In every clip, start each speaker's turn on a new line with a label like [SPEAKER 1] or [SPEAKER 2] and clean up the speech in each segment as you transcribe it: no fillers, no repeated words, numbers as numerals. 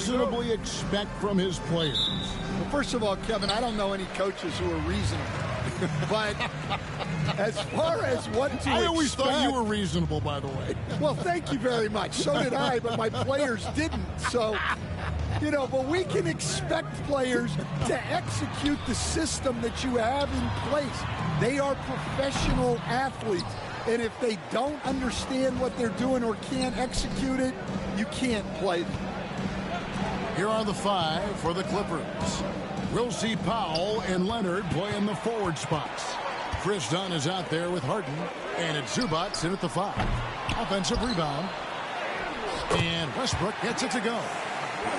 [SPEAKER 1] reasonably expect from his players?
[SPEAKER 2] Well, first of all, Kevin, I don't know any coaches who are reasonable. But as far as what to expect...
[SPEAKER 1] I always thought you were reasonable, by the way.
[SPEAKER 2] Well, thank you very much. So did I, but my players didn't. So, but we can expect players to execute the system that you have in place. They are professional athletes. And if they don't understand what they're doing or can't execute it, you can't play them.
[SPEAKER 1] Here are the 5 for the Clippers. We'll see Powell and Leonard play in the forward spots. Chris Dunn is out there with Harden, and it's Zubac in at the 5. Offensive rebound. And Westbrook gets it to go.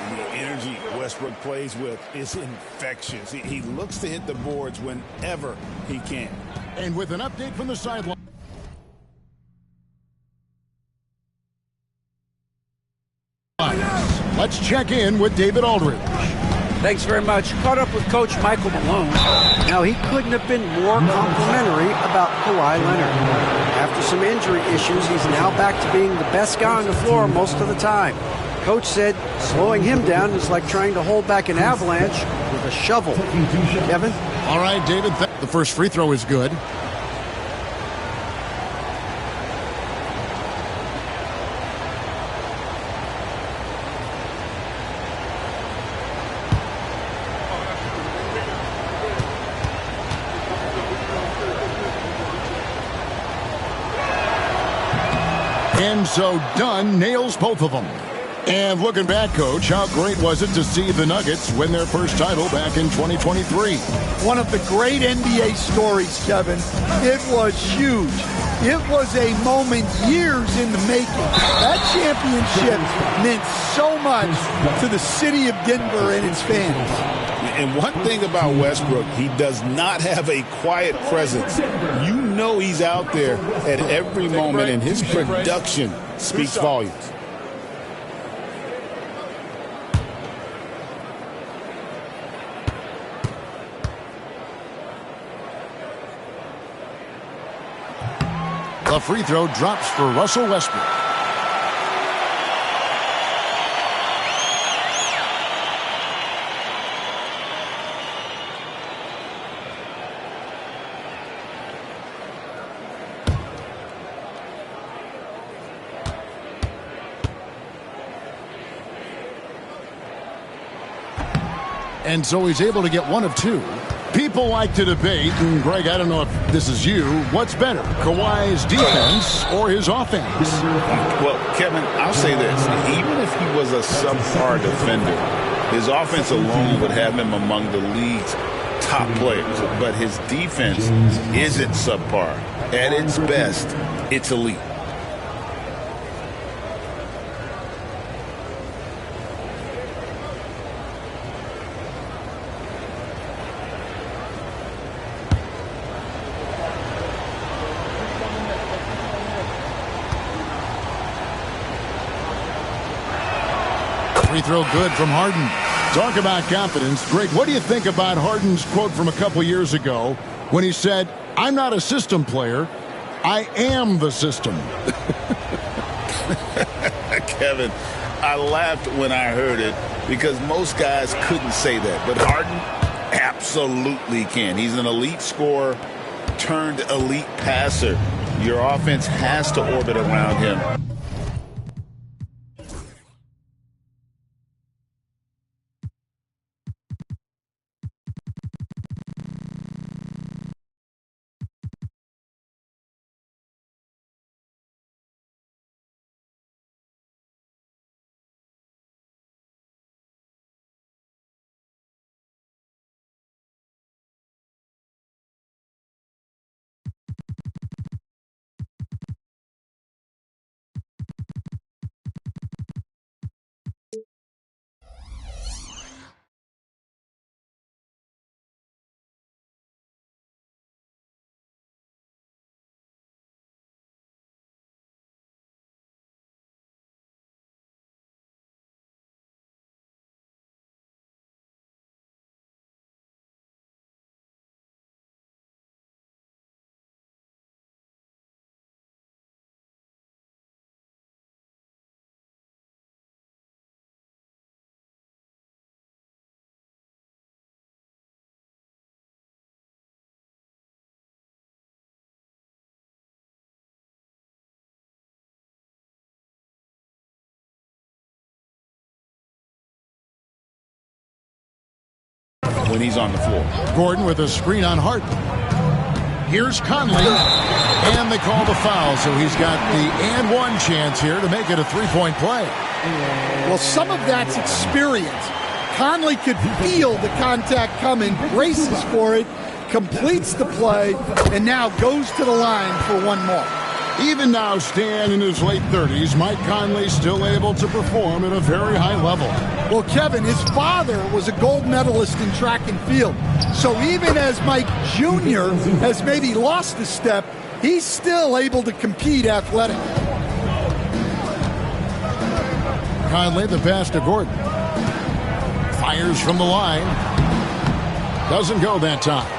[SPEAKER 3] The energy Westbrook plays with is infectious. He looks to hit the boards whenever he can.
[SPEAKER 1] And with an update from the sideline. Let's check in with David Aldridge.
[SPEAKER 4] Thanks very much. Caught up with Coach Michael Malone. Now, he couldn't have been more complimentary about Kawhi Leonard. After some injury issues, he's now back to being the best guy on the floor most of the time. Coach said slowing him down is like trying to hold back an avalanche with a shovel. Kevin?
[SPEAKER 1] All right, David. The first free throw is good. And so Dunn nails both of them. And looking back, Coach, how great was it to see the Nuggets win their first title back in 2023?
[SPEAKER 2] One of the great NBA stories, Kevin. It was huge. It was a moment years in the making. That championship meant so much to the city of Denver and its fans.
[SPEAKER 3] And one thing about Westbrook, he does not have a quiet presence. You know he's out there at every moment, and his production speaks volumes.
[SPEAKER 1] The free throw drops for Russell Westbrook. And so he's able to get one of 2. People like to debate, and Greg, I don't know if this is you, what's better, Kawhi's defense or his offense?
[SPEAKER 3] Well, Kevin, I'll say this. Even if he was a subpar defender, his offense alone would have him among the league's top players. But his defense isn't subpar. At its best, it's elite.
[SPEAKER 1] Free throw good from Harden. Talk about confidence. Greg, what do you think about Harden's quote from a couple years ago when he said, "I'm not a system player, I am the system"?
[SPEAKER 3] Kevin, I laughed when I heard it because most guys couldn't say that. But Harden absolutely can. He's an elite scorer turned elite passer. Your offense has to orbit around him. when he's on the floor.
[SPEAKER 1] Gordon with a screen on Harden. Here's Conley, and they call the foul, so he's got the and one chance here to make it a three-point play.
[SPEAKER 2] Well, some of that's experience. Conley could feel the contact coming, braces for it, completes the play, and now goes to the line for one more.
[SPEAKER 1] Even now, Stan, in his late 30s, Mike Conley still able to perform at a very high level.
[SPEAKER 2] Well, Kevin, his father was a gold medalist in track and field. So even as Mike Jr. has maybe lost a step, he's still able to compete athletically.
[SPEAKER 1] Conley, the pass to Gordon. Fires from the line. Doesn't go that time.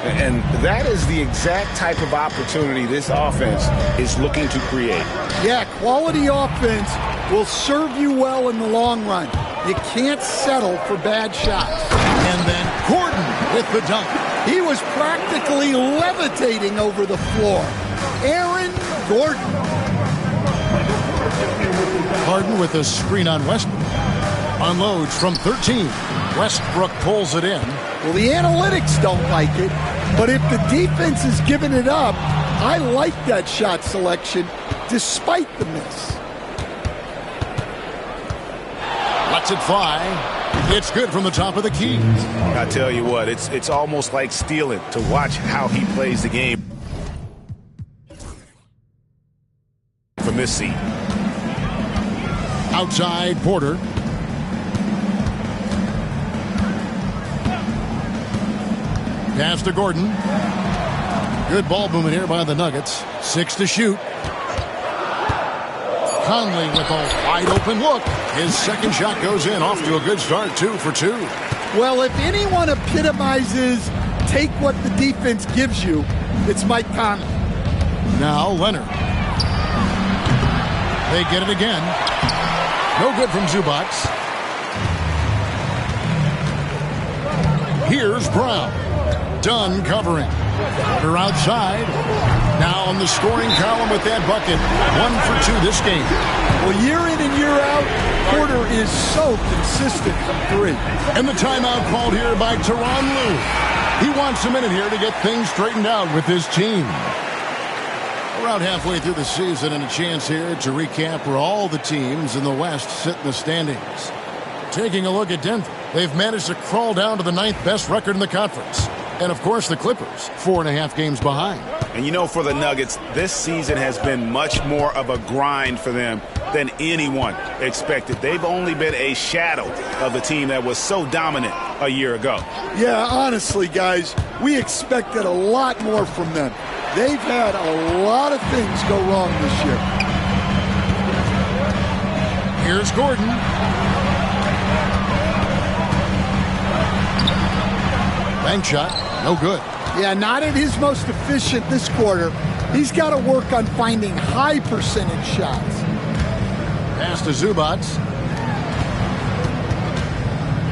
[SPEAKER 3] And that is the exact type of opportunity this offense is looking to create.
[SPEAKER 2] Yeah, quality offense will serve you well in the long run. You can't settle for bad shots.
[SPEAKER 1] And then Gordon with the dunk.
[SPEAKER 2] He was practically levitating over the floor. Aaron Gordon.
[SPEAKER 1] Harden with a screen on Westbrook. Unloads from 13. Westbrook pulls it in.
[SPEAKER 2] Well, the analytics don't like it, but if the defense is giving it up, I like that shot selection despite the miss.
[SPEAKER 1] Lets it fly. It's good from the top of the key.
[SPEAKER 3] I tell you what, it's almost like stealing to watch how he plays the game from this seat.
[SPEAKER 1] Outside Porter. Pass to Gordon. Good ball movement here by the Nuggets. 6 to shoot. Conley with a wide open look. His second shot goes in. Off to a good start. 2 for 2.
[SPEAKER 2] Well, if anyone epitomizes take what the defense gives you, it's Mike Conley.
[SPEAKER 1] Now Leonard. They get it again. No good from Zubac. Here's Brown. Dunn covering. They're outside. Now on the scoring column with that bucket. 1 for 2 this game.
[SPEAKER 2] Well, year in and year out, Porter is so consistent from 3.
[SPEAKER 1] And the timeout called here by Tyronn Lue. He wants a minute here to get things straightened out with his team. Around halfway through the season and a chance here to recap where all the teams in the West sit in the standings. Taking a look at Denver, they've managed to crawl down to the 9th best record in the conference. And, of course, the Clippers, 4.5 games behind.
[SPEAKER 3] And, you know, for the Nuggets, this season has been much more of a grind for them than anyone expected. They've only been a shadow of the team that was so dominant a year ago.
[SPEAKER 2] Yeah, honestly, guys, we expected a lot more from them. They've had a lot of things go wrong this year.
[SPEAKER 1] Here's Gordon. Bank shot, no good.
[SPEAKER 2] Yeah, not at his most efficient this quarter. He's got to work on finding high percentage shots.
[SPEAKER 1] Pass to Zubac.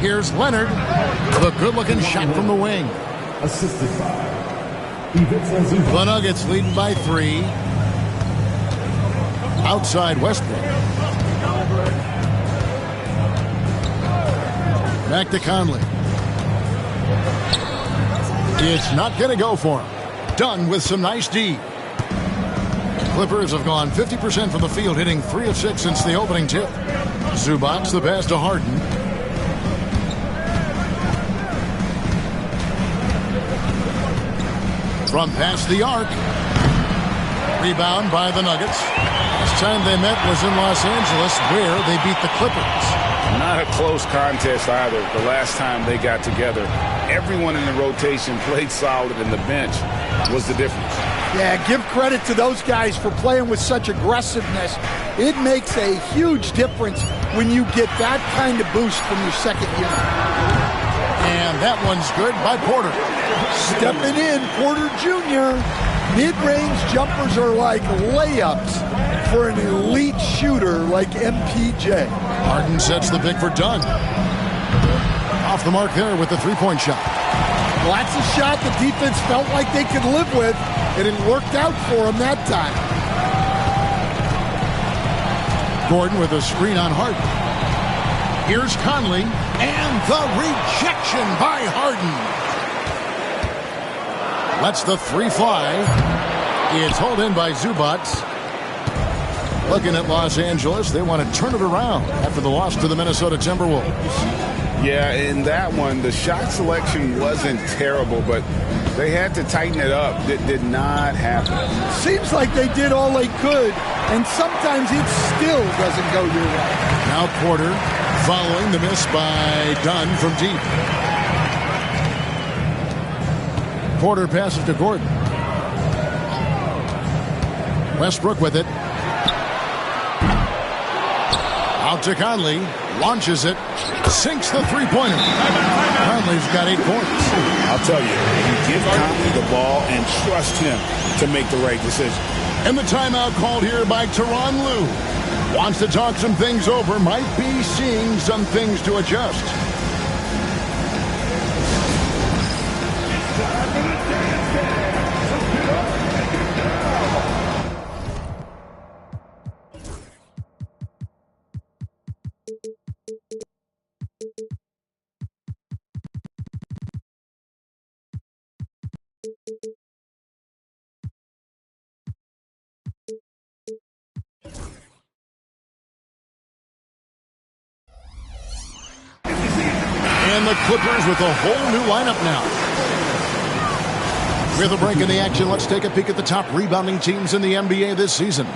[SPEAKER 1] Here's Leonard. The good-looking shot from the wing.
[SPEAKER 5] Assisted by Ivica Zubac.
[SPEAKER 1] The Nuggets leading by 3. Outside Westbrook. Back to Conley. It's not going to go for him. Dunn with some nice D. Clippers have gone 50% from the field, hitting 3 of 6 since the opening tip. Zubac, the pass to Harden. From past the arc. Rebound by the Nuggets. Last time they met was in Los Angeles, where they beat the Clippers.
[SPEAKER 3] Not a close contest either. The last time they got together, everyone in the rotation played solid, and the bench was the difference.
[SPEAKER 2] Yeah, give credit to those guys for playing with such aggressiveness. It makes a huge difference when you get that kind of boost from your second unit.
[SPEAKER 1] And that one's good by Porter.
[SPEAKER 2] Stepping in, Porter Jr. Mid-range jumpers are like layups for an elite shooter like MPJ.
[SPEAKER 1] Harden sets the pick for Dunn. Off the mark there with the three-point shot.
[SPEAKER 2] Well, that's a shot the defense felt like they could live with, and it worked out for them that time.
[SPEAKER 1] Gordon with a screen on Harden. Here's Conley, and the rejection by Harden. Lets the three fly. It's hauled in by Zubac. Looking at Los Angeles, they want to turn it around after the loss to the Minnesota Timberwolves.
[SPEAKER 6] Yeah, in that one, the shot selection wasn't terrible, but they had to tighten it up. That did not happen.
[SPEAKER 2] Seems like they did all they could, and sometimes it still doesn't go your way.
[SPEAKER 1] Now Porter following the miss by Dunn from deep. Porter passes to Gordon. Westbrook with it. Out to Conley. Launches it. Sinks the three-pointer. Conley's got 8 points.
[SPEAKER 6] I'll tell you, you give Conley the ball and trust him to make the right decision.
[SPEAKER 1] And the timeout called here by Tyronn Lue. Wants to talk some things over. Might be seeing some things to adjust. And the Clippers with a whole new lineup now. With a break in the action, let's take a peek at the top rebounding teams in the NBA this season.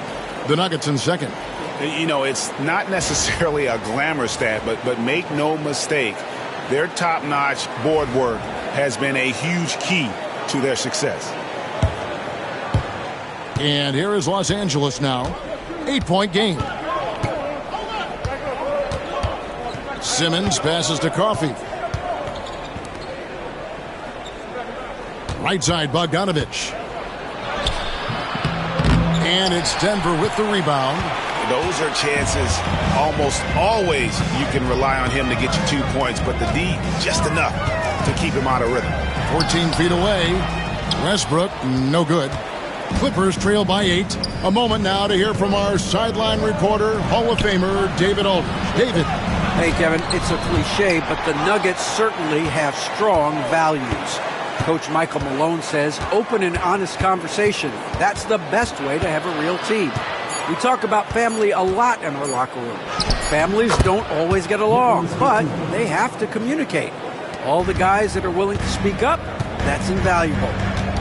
[SPEAKER 1] The Nuggets in second.
[SPEAKER 6] You know, it's not necessarily a glamour stat, but make no mistake, their top-notch board work has been a huge key to their success.
[SPEAKER 1] And here is Los Angeles now. 8-point game. Simmons passes to Coffey. Right side, Bogdanovich. And it's Denver with the rebound.
[SPEAKER 6] Those are chances almost always you can rely on him to get you 2 points, but the D, just enough to keep him out of rhythm.
[SPEAKER 1] 14 feet away. Westbrook, no good. Clippers trail by 8. A moment now to hear from our sideline reporter, Hall of Famer David Aldridge. David.
[SPEAKER 4] Hey, Kevin, it's a cliche, but the Nuggets certainly have strong values. Coach Michael Malone says open and honest conversation. That's the best way to have a real team. We talk about family a lot in our locker room. Families don't always get along, but they have to communicate. All the guys that are willing to speak up, that's invaluable.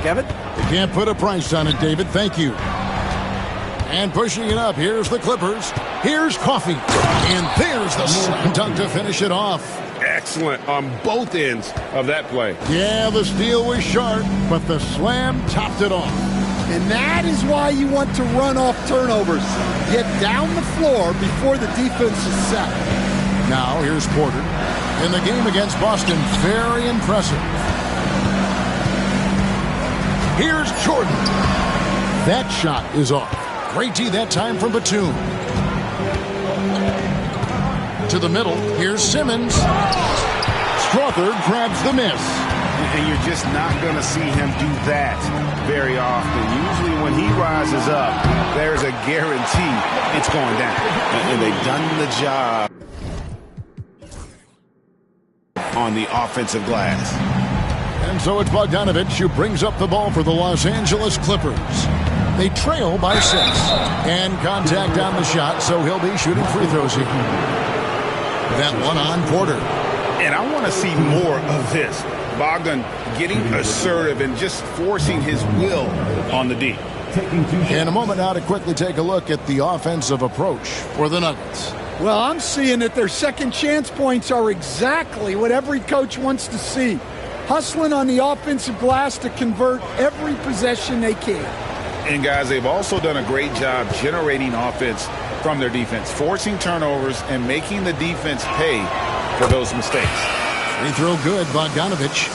[SPEAKER 4] Kevin?
[SPEAKER 1] You can't put a price on it, David. Thank you. And pushing it up, here's the Clippers. Here's Coffey. And there's the slam dunk to finish it off.
[SPEAKER 6] Excellent on both ends of that play.
[SPEAKER 1] Yeah, the steal was sharp, but the slam topped it off.
[SPEAKER 2] And that is why you want to run off turnovers. Get down the floor before the defense is set.
[SPEAKER 1] Now, here's Porter. In the game against Boston, very impressive. Here's Jordan. That shot is off. Great D that time from Batum. To the middle, here's Simmons. Strother grabs the miss.
[SPEAKER 6] And you're just not going to see him do that very often. Usually when he rises up, there's a guarantee it's going down. And they've done the job on the offensive glass.
[SPEAKER 1] And so it's Bogdanovich who brings up the ball for the Los Angeles Clippers. They trail by 6. And contact on the shot, so he'll be shooting free throws here. That one on Porter.
[SPEAKER 6] And I want to see more of this. Bogdan getting assertive and just forcing his will on the D.
[SPEAKER 1] In a moment now to quickly take a look at the offensive approach for the Nuggets.
[SPEAKER 2] Well, I'm seeing that their second chance points are exactly what every coach wants to see. Hustling on the offensive glass to convert every possession they can.
[SPEAKER 6] And guys, they've also done a great job generating offense from their defense, forcing turnovers and making the defense pay for those mistakes.
[SPEAKER 1] Free throw good, Bogdanovich.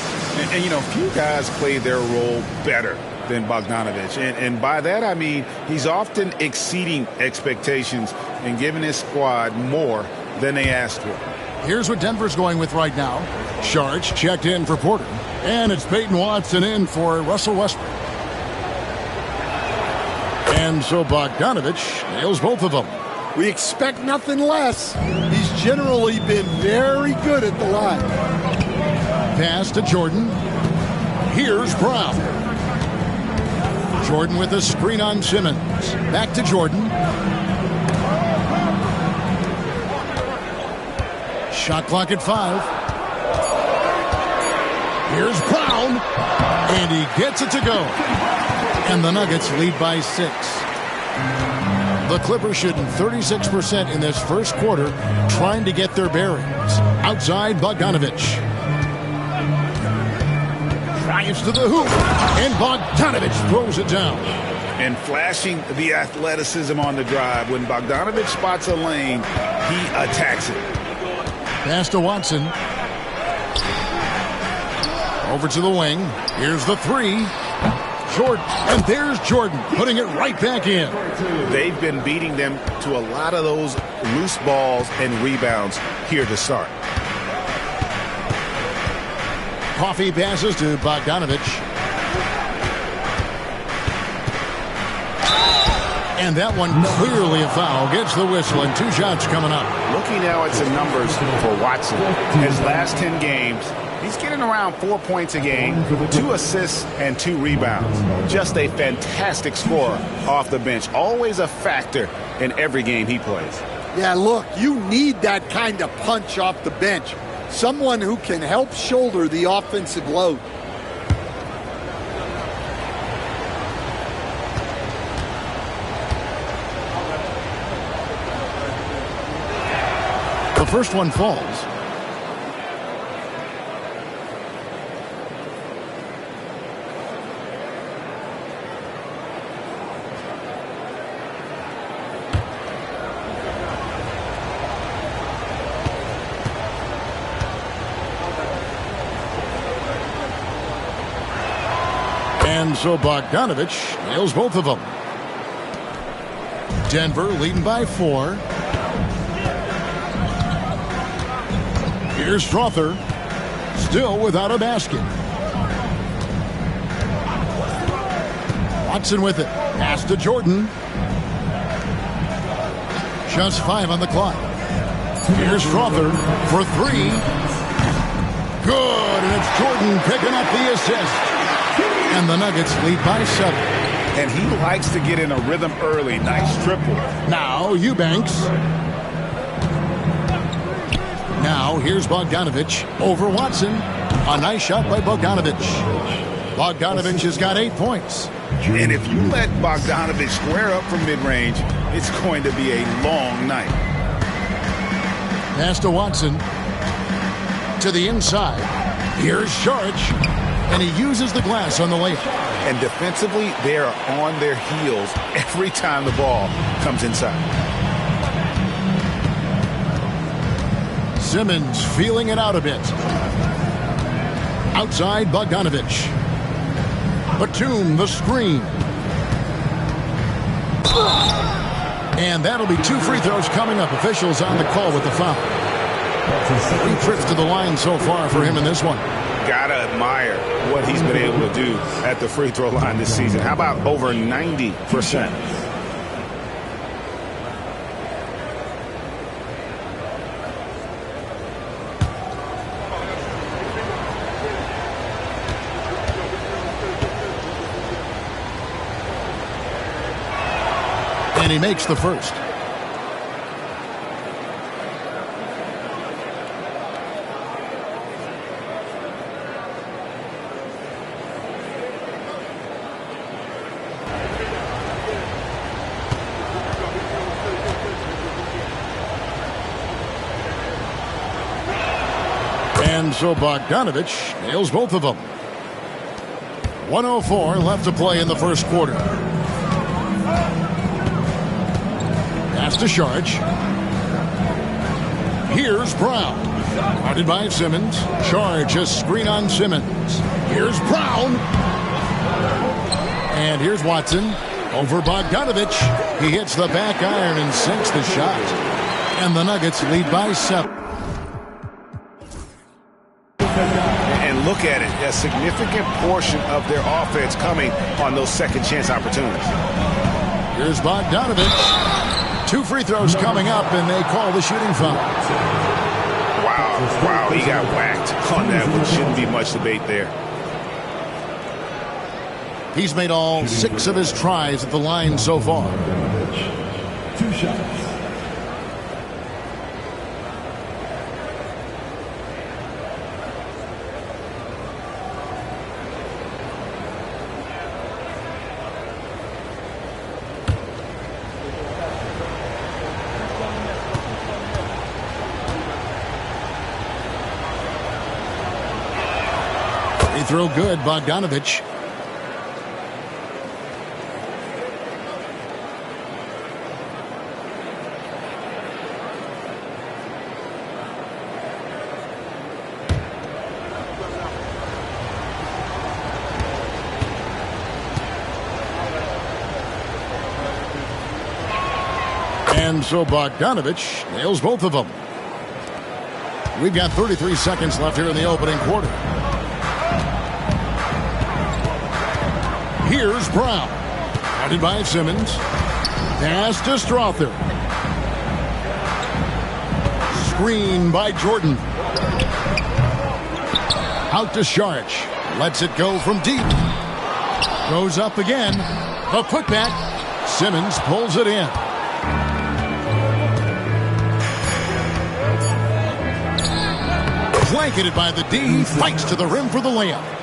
[SPEAKER 6] And you know, few guys play their role better than Bogdanovich. And by that, I mean he's often exceeding expectations and giving his squad more than they asked for.
[SPEAKER 1] Here's what Denver's going with right now. Sharge checked in for Porter. And it's Peyton Watson in for Russell Westbrook. And so Bogdanovich nails both of them.
[SPEAKER 2] We expect nothing less. He's generally been very good at the line.
[SPEAKER 1] Pass to Jordan. Here's Brown. Jordan with a screen on Simmons. Back to Jordan. Shot clock at 5. Here's Brown. And he gets it to go. And the Nuggets lead by 6. The Clippers shooting 36% in this first quarter, trying to get their bearings. Outside, Bogdanovich. Drives to the hoop, and Bogdanovich throws it down.
[SPEAKER 6] And flashing the athleticism on the drive. When Bogdanovich spots a lane, he attacks it.
[SPEAKER 1] Pass to Watson. Over to the wing. Here's the 3. Jordan, and there's Jordan putting it right back in.
[SPEAKER 6] They've been beating them to a lot of those loose balls and rebounds here to start.
[SPEAKER 1] Coffee passes to Bogdanovich. And that one clearly a foul. Gets the whistle, and 2 shots coming up.
[SPEAKER 6] Looking now at some numbers for Watson. His last 10 games, he's getting around 4 points a game, 2 assists, and 2 rebounds. Just a fantastic scorer off the bench. Always a factor in every game he plays.
[SPEAKER 2] Yeah, look, you need that kind of punch off the bench. Someone who can help shoulder the offensive load.
[SPEAKER 1] The first one falls. And so Bogdanovich nails both of them. Denver leading by 4. Here's Strother, still without a basket. Watson with it. Pass to Jordan. Just 5 on the clock. Here's Strother for 3. Good, and it's Jordan picking up the assist. And the Nuggets lead by 7.
[SPEAKER 6] And he likes to get in a rhythm early. Nice triple.
[SPEAKER 1] Now Eubanks. Now here's Bogdanovich over Watson. A nice shot by Bogdanovich. Bogdanovich has got 8 points.
[SPEAKER 6] And if you let Bogdanovich square up from mid-range, it's going to be a long night.
[SPEAKER 1] Pass to Watson. To the inside. Here's Saric. And he uses the glass on the layup.
[SPEAKER 6] And defensively, they are on their heels every time the ball comes inside.
[SPEAKER 1] Simmons feeling it out a bit. Outside, Bogdanovich. Batum, the screen. And that'll be 2 free throws coming up. Officials on the call with the foul. 3 trips to the line so far for him in this one.
[SPEAKER 6] Gotta admire what he's been able to do at the free throw line this season. How about over 90%?
[SPEAKER 1] And he makes the first. And so Bogdanovich nails both of them. 1:04 left to play in the first quarter. Pass to Saric. Here's Brown. Guarded by Simmons. Saric, a screen on Simmons. Here's Brown. And here's Watson. Over Bogdanovich. He hits the back iron and sinks the shot. And the Nuggets lead by 7.
[SPEAKER 6] And look at it, a significant portion of their offense coming on those second chance opportunities.
[SPEAKER 1] Here's Bogdanovich. 2 free throws coming up, and they call the shooting foul.
[SPEAKER 6] Wow, he got whacked on that one. Shouldn't be much debate there.
[SPEAKER 1] He's made all 6 of his tries at the line so far.
[SPEAKER 5] 2 shots.
[SPEAKER 1] Free throw good, Bogdanovich. And so Bogdanovich nails both of them. We've got 33 seconds left here in the opening quarter. Here's Brown. Guarded by Simmons. Pass to Strother. Screen by Jordan. Out to Saric. Lets it go from deep. Goes up again. A putback. Simmons pulls it in. Blanketed by the D, fights to the rim for the layup.